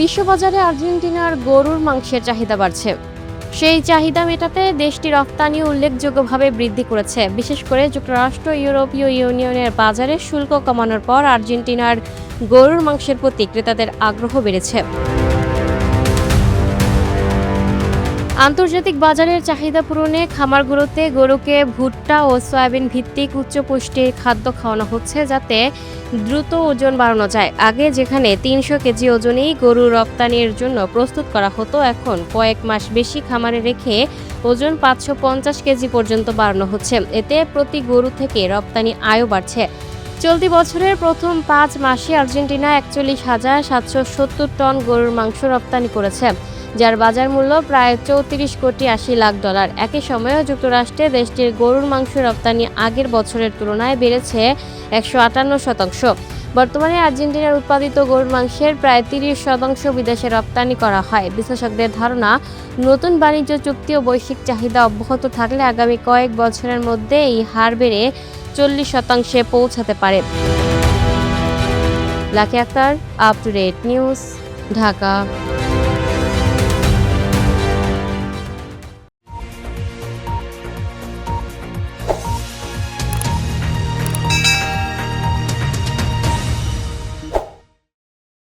বিশ্ববাজারে আর্জেন্টিনার গরুর মাংসের চাহিদা বাড়ছে। সেই চাহিদা মেটাতে দেশটি রপ্তানি উল্লেখযোগ্যভাবে বৃদ্ধি করেছে। বিশেষ করে যুক্তরাষ্ট্র, ইউরোপীয় ইউনিয়নের বাজারে শুল্ক কমানোর পর আর্জেন্টিনার গরুর মাংসের প্রতি ক্রেতাদের আগ্রহ বেড়েছে। আন্তর্জাতিক বাজারের চাহিদা পূরণে খামারগুলোতে গরুকে ভুট্টা ও সয়াবিন ভিত্তিক উচ্চ পুষ্টির খাদ্য খাওয়ানো হচ্ছে, যাতে দ্রুত ওজন বাড়ানো যায়। আগে যেখানে ৩০০ কেজি ওজনেই গরু রপ্তানির জন্য প্রস্তুত করা হতো, এখন কয়েক মাস বেশি খামারে রেখে ওজন ৫৫০ কেজি পর্যন্ত বাড়ানো হচ্ছে। এতে প্রতি গরু থেকে রপ্তানি আয়ও বাড়ছে। চলতি বছরের প্রথম ৫ মাসে আর্জেন্টিনা ৪১,৭৭০ টন গরুর মাংস রপ্তানি করেছে, যার বাজার মূল্য প্রায় $৩৪,৮০,০০,০০০। একই সময়ে যুক্তরাষ্ট্রে দেশটির গরুর মাংস রপ্তানি আগের বছরের তুলনায় বেড়েছে ১৫৮%। বর্তমানে আর্জেন্টিনার উৎপাদিত গরুর মাংসের প্রায় ৩০% বিদেশে রপ্তানি করা হয়। বিশ্লেষকদের ধারণা, নতুন বাণিজ্য চুক্তি ও বৈশ্বিক চাহিদা অব্যাহত থাকলে আগামী কয়েক বছরের মধ্যে এই হার বেড়ে ৪০% পৌঁছাতে পারে। Lucky Akter, up to date news, Dhaka.